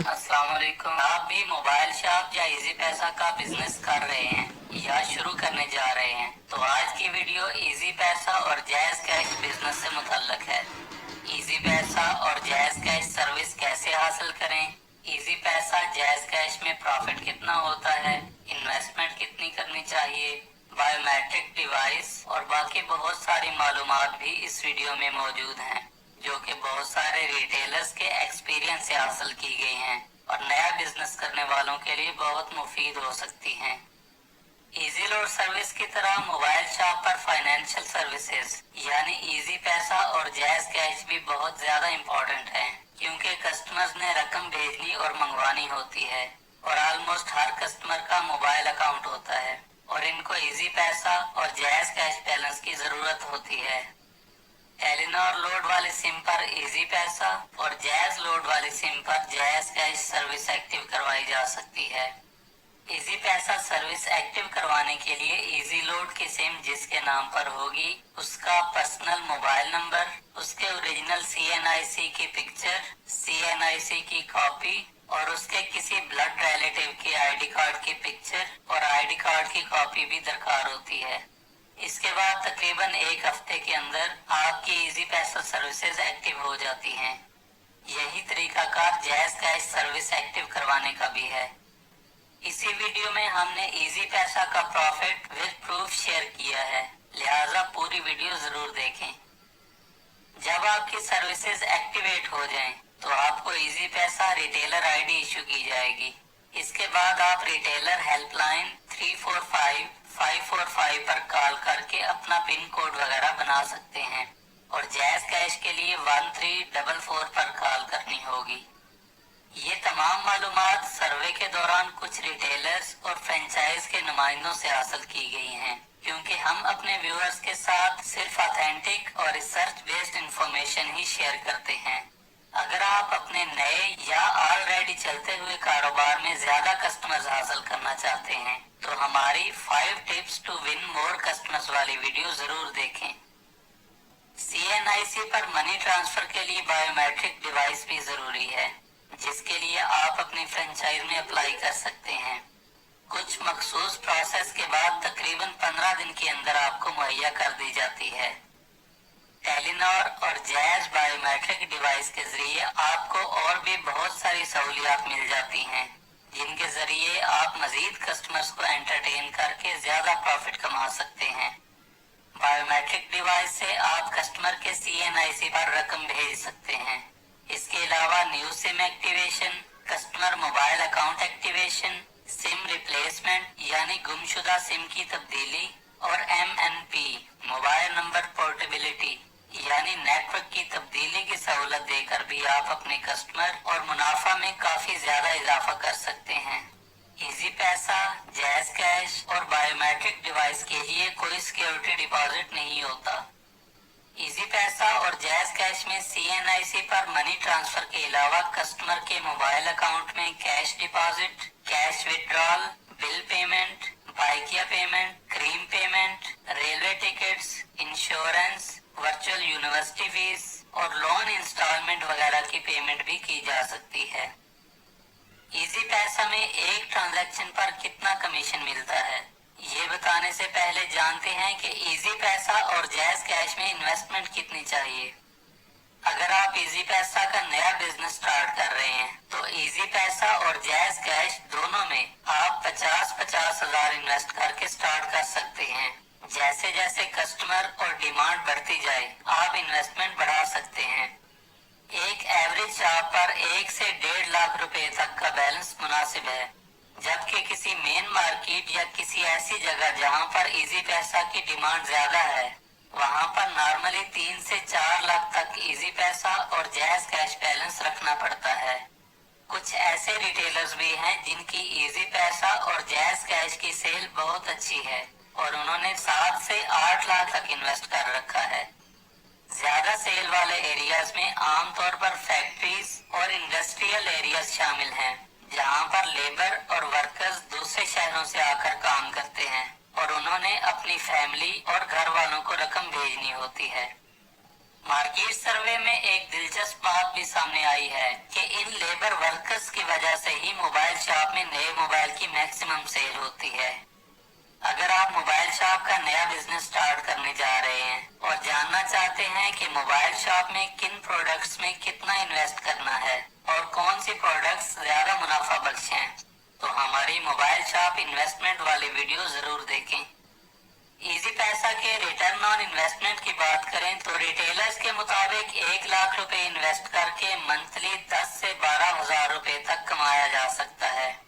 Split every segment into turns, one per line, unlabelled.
अस्सलाम वालेकुम। आप भी मोबाइल शॉप या इजी पैसा का बिजनेस कर रहे हैं या शुरू करने जा रहे हैं तो आज की वीडियो इजी पैसा और जैज़ कैश बिजनेस से मुतल्लक है। इजी पैसा और जैज़ कैश सर्विस कैसे हासिल करें, इजी पैसा जैज़ कैश में प्रॉफिट कितना होता है, इन्वेस्टमेंट कितनी करनी चाहिए, बायोमेट्रिक डिवाइस और बाकी बहुत सारी मालूमात भी इस वीडियो में मौजूद हैं जो कि बहुत सारे रिटेलर्स के एक्सपीरियंस से हासिल की गई हैं और नया बिजनेस करने वालों के लिए बहुत मुफीद हो सकती हैं। इजी लोड सर्विस की तरह मोबाइल शॉप पर फाइनेंशियल सर्विसेज यानी इजी पैसा और जैज़ कैश भी बहुत ज्यादा इम्पोर्टेंट है क्योंकि कस्टमर्स ने रकम भेजनी और मंगवानी होती है और ऑलमोस्ट हर कस्टमर का मोबाइल अकाउंट होता है और इनको इजी पैसा और जैज़ कैश बैलेंस की जरूरत होती है। टेलीनॉर लोड वाली सिम पर इजी पैसा और जैज़ लोड वाली सिम पर जैज़ कैश सर्विस एक्टिव करवाई जा सकती है। इजी पैसा सर्विस एक्टिव करवाने के लिए इजी लोड की सिम जिसके नाम पर होगी उसका पर्सनल मोबाइल नंबर, उसके ओरिजिनल CNIC की पिक्चर, CNIC की कॉपी और उसके किसी ब्लड रिलेटिव की ID कार्ड की पिक्चर और ID कार्ड की कॉपी भी दरकार होती है। इसके बाद तकरीबन एक हफ्ते के अंदर आपकी इजी पैसा सर्विसेज एक्टिव हो जाती हैं। यही तरीकाकार जैज़ कैश सर्विस एक्टिव करवाने का भी है। इसी वीडियो में हमने इजी पैसा का प्रॉफिट विद प्रूफ शेयर किया है, लिहाजा पूरी वीडियो जरूर देखें। जब आपकी सर्विसेज एक्टिवेट हो जाएं, तो आपको इजी पैसा रिटेलर ID इशू की जाएगी। इसके बाद आप रिटेलर हेल्पलाइन 345-545 पर कॉल करके अपना पिन कोड वगैरह बना सकते हैं और जैज़ कैश के लिए 1344 पर कॉल करनी होगी। ये तमाम मालूमात सर्वे के दौरान कुछ रिटेलर्स और फ्रेंचाइज के नुमाइंदों से हासिल की गई हैं क्योंकि हम अपने व्यूअर्स के साथ सिर्फ ऑथेंटिक और रिसर्च बेस्ड इंफॉर्मेशन ही शेयर करते हैं। अगर आप अपने नए या ऑलरेडी चलते हुए कारोबार में ज्यादा कस्टमर्स हासिल करना चाहते हैं तो हमारी 5 tips to win more customers वाली वीडियो जरूर देखें। CNIC पर मनी ट्रांसफर के लिए बायोमेट्रिक डिवाइस भी जरूरी है जिसके लिए आप अपनी फ्रेंचाइज में अप्लाई कर सकते हैं। कुछ मखसूस प्रोसेस के बाद तकरीबन 15 दिन के अंदर आपको मुहैया कर दी जाती है। टेलीनॉर और जैज़ बायोमेट्रिक डिवाइस के जरिए आपको और भी बहुत सारी सहूलियात मिल जाती हैं जिनके जरिए आप मजीद कस्टमर्स को एंटरटेन करके ज्यादा प्रॉफिट कमा सकते हैं। बायोमेट्रिक डिवाइस से आप कस्टमर के CNIC पर रकम भेज सकते हैं। इसके अलावा new SIM activation, customer mobile account activation, SIM replacement यानी गुमशुदा सिम की तब्दीली और MNP मोबाइल नंबर पोर्टेबिलिटी यानी नेटवर्क की तब्दीली की सहूलत देकर भी आप अपने कस्टमर और मुनाफा में काफी ज्यादा इजाफा कर सकते हैं। इजी पैसा, जैज़ कैश और बायोमेट्रिक डिवाइस के लिए कोई सिक्योरिटी डिपॉजिट नहीं होता। इजी पैसा और जैज़ कैश में CNIC पर मनी ट्रांसफर के अलावा कस्टमर के मोबाइल अकाउंट में cash deposit, cash withdrawal, bill payment, Bykea payment, cream payment, railway tickets, insurance, virtual university fees और लोन इंस्टॉलमेंट वगैरह की पेमेंट भी की जा सकती है। इजी पैसा में एक ट्रांजैक्शन पर कितना कमीशन मिलता है, ये बताने से पहले जानते हैं कि इजी पैसा और जैज़ कैश में इन्वेस्टमेंट कितनी चाहिए। अगर आप इजी पैसा का नया बिजनेस स्टार्ट कर रहे हैं तो इजी पैसा और जैज़ कैश दोनों में आप 50-50 हजार इन्वेस्ट करके स्टार्ट कर सकते हैं। जैसे जैसे कस्टमर और डिमांड बढ़ती जाए आप इन्वेस्टमेंट बढ़ा सकते हैं। एक एवरेज शॉप पर 1 से 1.5 लाख रुपए तक का बैलेंस मुनासिब है, जबकि किसी मेन मार्केट या किसी ऐसी जगह जहां पर इजी पैसा की डिमांड ज्यादा है वहां पर नॉर्मली 3 से 4 लाख तक इजी पैसा और जैज़ कैश बैलेंस रखना पड़ता है। कुछ ऐसे रिटेलर्स भी हैं जिनकी इजी पैसा और जैज़ कैश की सेल बहुत अच्छी है और उन्होंने 7 से 8 लाख तक इन्वेस्ट कर रखा है। ज्यादा सेल वाले एरियाज में आमतौर पर फैक्ट्रीज और इंडस्ट्रियल एरियाज शामिल हैं जहां पर लेबर और वर्कर्स दूसरे शहरों से आकर काम करते हैं और उन्होंने अपनी फैमिली और घर वालों को रकम भेजनी होती है। मार्केट सर्वे में एक दिलचस्प बात भी सामने आई है कि इन लेबर वर्कर्स की वजह से ही मोबाइल शॉप में नए मोबाइल की मैक्सिमम सेल होती है। अगर आप मोबाइल शॉप का नया बिजनेस स्टार्ट करने जा रहे हैं और जानना चाहते हैं कि मोबाइल शॉप में किन प्रोडक्ट्स में कितना इन्वेस्ट करना है और कौन सी प्रोडक्ट्स ज्यादा मुनाफा बख्श हैं, तो हमारी मोबाइल शॉप इन्वेस्टमेंट वाली वीडियो जरूर देखें। इजी पैसा के रिटर्न ऑन इन्वेस्टमेंट की बात करें तो रिटेलर्स के मुताबिक 1 लाख रुपए इन्वेस्ट करके मंथली 10 से 12,000 रुपए तक कमाया जा सकता है।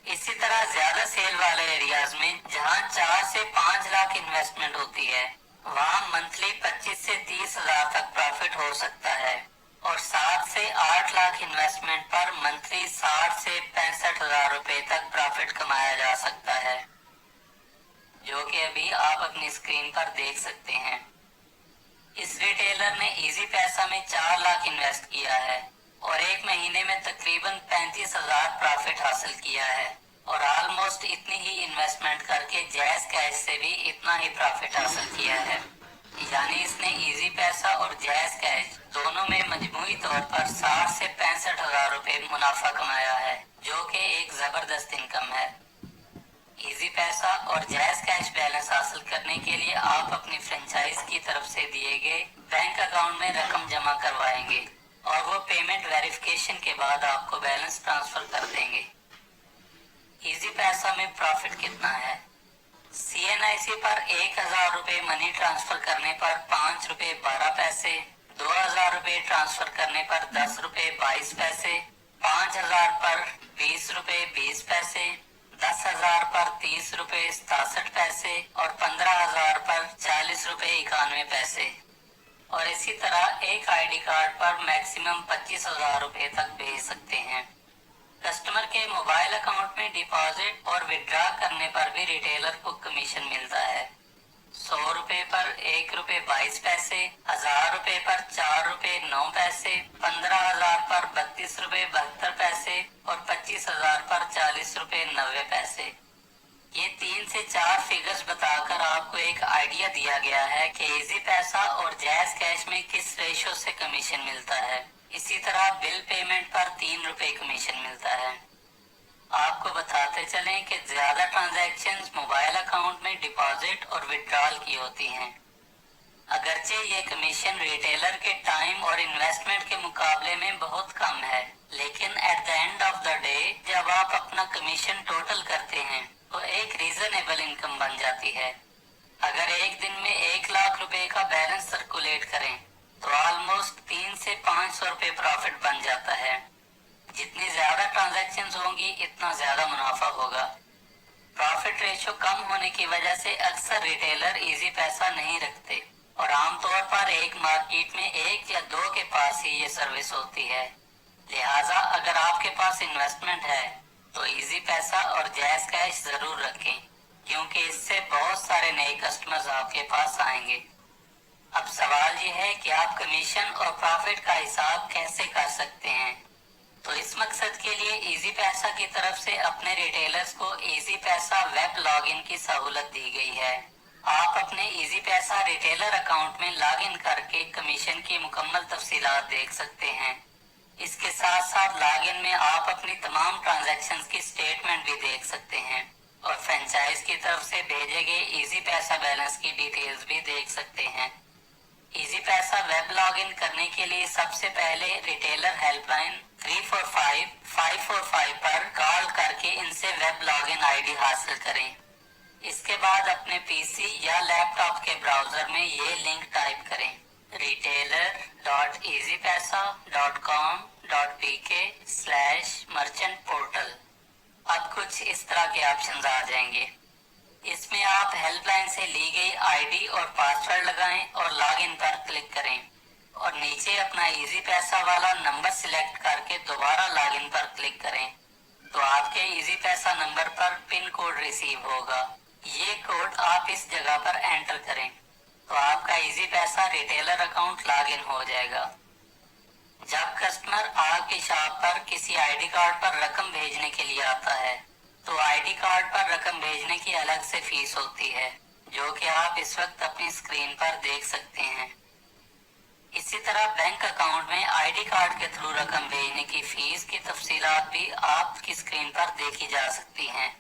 इसी तरह ज्यादा सेल वाले एरियाज में जहां 4 से 5 लाख इन्वेस्टमेंट होती है, वहां मंथली 25 से 30,000 तक प्रॉफिट हो सकता है और 7 से 8 लाख इन्वेस्टमेंट पर मंथली 60 से 65,000 रुपए तक प्रॉफिट कमाया जा सकता है, जो कि अभी आप अपनी स्क्रीन पर देख सकते हैं। इस रिटेलर ने इजी पैसा में 4 लाख इन्वेस्ट किया है और 1 महीने में तकरीबन 35,000 प्रॉफिट हासिल किया है और ऑलमोस्ट इतनी ही इन्वेस्टमेंट करके जैज़ कैश से भी इतना ही प्रॉफिट हासिल किया है। यानी इसने इजी पैसा और जैज़ कैश दोनों में मजमूई तौर पर 60 से 65,000 रुपए मुनाफा कमाया है, जो कि एक जबरदस्त इनकम है। इजी पैसा और जैज़ कैश बैलेंस हासिल करने के लिए आप अपनी फ्रेंचाइज की तरफ से दिए गए बैंक अकाउंट में रकम जमा करवाएंगे और वो पेमेंट वेरिफिकेशन के बाद आपको बैलेंस ट्रांसफर कर देंगे। इजी पैसा में प्रॉफिट कितना है? CNIC पर 1,000 रुपए मनी ट्रांसफर करने पर 5 रुपए 12 पैसे, 2,000 रुपए ट्रांसफर करने पर 10 रुपए 22 पैसे, 5,000 पर 20 रुपए 20 पैसे, 10,000 पर 30 रुपए 67 पैसे और 15,000 पर 40 रुपए 91 पैसे। और इसी तरह एक आईडी कार्ड पर मैक्सिमम 25,000 रुपए तक भेज सकते हैं। कस्टमर के मोबाइल अकाउंट में डिपॉजिट और विड्रॉ करने पर भी रिटेलर को कमीशन मिलता है। 100 रुपए पर 1 रुपए 22 पैसे, 1,000 रुपए पर 4 रुपए 9 पैसे, 15,000 पर 32 रुपए 72 पैसे और 25,000 पर 40 रुपए 90 पैसे। ये 3 से 4 फिगर्स बताकर आपको एक आइडिया दिया गया है कि इजी पैसा और जैज़ कैश में किस रेशो से कमीशन मिलता है। इसी तरह बिल पेमेंट पर 3 रुपए कमीशन मिलता है। आपको बताते चलें कि ज्यादा ट्रांजैक्शंस मोबाइल अकाउंट में डिपॉजिट और विड्रॉल की होती हैं। अगरचे ये कमीशन रिटेलर के टाइम और इन्वेस्टमेंट के मुकाबले में बहुत कम है, लेकिन at the end of the day जब आप अपना कमीशन टोटल करते हैं तो एक रीजनेबल इनकम बन जाती है। अगर एक दिन में 1 लाख रुपए का बैलेंस सर्कुलेट करें तो ऑलमोस्ट 3 से 500 रुपए प्रॉफिट बन जाता है। जितनी ज्यादा ट्रांजैक्शंस होंगी इतना ज्यादा मुनाफा होगा। प्रॉफिट रेशो कम होने की वजह से अक्सर रिटेलर इजी पैसा नहीं रखते और आमतौर पर एक मार्केट में 1 या 2 के पास ही ये सर्विस होती है। लिहाजा अगर आपके पास इन्वेस्टमेंट है तो इजी पैसा और जैज़ कैश जरूर रखें, क्योंकि इससे बहुत सारे नए कस्टमर्स आपके पास आएंगे। अब सवाल ये है कि आप कमीशन और प्रॉफिट का हिसाब कैसे कर सकते हैं। तो इस मकसद के लिए इजी पैसा की तरफ से अपने रिटेलर्स को इजी पैसा वेब लॉगिन की सहूलत दी गई है। आप अपने इजी पैसा रिटेलर अकाउंट में लॉगिन करके कमीशन की मुकम्मल तफसीलात देख सकते हैं। इसके साथ साथ लॉगिन में आप अपनी तमाम ट्रांजैक्शंस की स्टेटमेंट भी देख सकते हैं और फ्रेंचाइज की तरफ से भेजे गए इजी पैसा बैलेंस की डिटेल्स भी देख सकते हैं। इजी पैसा वेब लॉगिन करने के लिए सबसे पहले रिटेलर हेल्पलाइन 345-545 पर कॉल करके इनसे वेब लॉगिन आईडी हासिल करें। इसके बाद अपने पीसी या लैपटॉप के ब्राउजर में ये लिंक टाइप करें retailer.easypaisa.com.pk/merchant portal। अब कुछ इस तरह के ऑप्शंस आ जाएंगे। इसमें आप हेल्पलाइन से ली गई आईडी और पासवर्ड लगाएं और लॉगिन पर क्लिक करें और नीचे अपना इजी पैसा वाला नंबर सिलेक्ट करके दोबारा लॉगिन पर क्लिक करें तो आपके इजी पैसा नंबर पर पिन कोड रिसीव होगा। ये कोड आप इस जगह पर एंटर करें तो आपका इजी पैसा रिटेलर अकाउंट लॉगिन हो जाएगा। जब कस्टमर आपकी शॉप पर किसी आईडी कार्ड पर रकम भेजने के लिए आता है तो आईडी कार्ड पर रकम भेजने की अलग से फीस होती है, जो कि आप इस वक्त अपनी स्क्रीन पर देख सकते हैं। इसी तरह बैंक अकाउंट में आईडी कार्ड के थ्रू रकम भेजने की फीस की तफसीलात भी आपकी स्क्रीन पर देखी जा सकती हैं।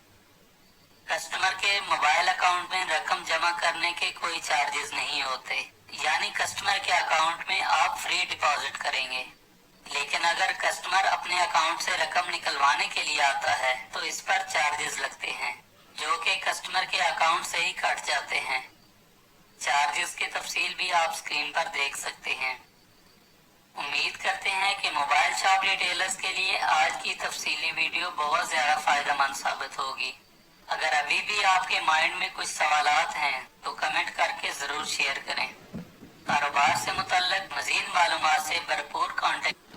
कस्टमर के मोबाइल अकाउंट में रकम जमा करने के कोई चार्जेस नहीं होते, यानी कस्टमर के अकाउंट में आप फ्री डिपॉजिट करेंगे। लेकिन अगर कस्टमर अपने अकाउंट से रकम निकलवाने के लिए आता है तो इस पर चार्जेस लगते हैं, जो कि कस्टमर के अकाउंट से ही कट जाते हैं। चार्जेस की तफसील भी आप स्क्रीन पर देख सकते हैं। उम्मीद करते हैं कि मोबाइल शॉप रिटेलर्स के लिए आज की तफसीली वीडियो बहुत ज़्यादा फ़ायदेमंद साबित होगी। अगर अभी भी आपके माइंड में कुछ सवालात हैं तो कमेंट करके ज़रूर शेयर करें। कारोबार से मुतल्लिक मज़ीद मालूमात से भरपूर कॉन्टेक्ट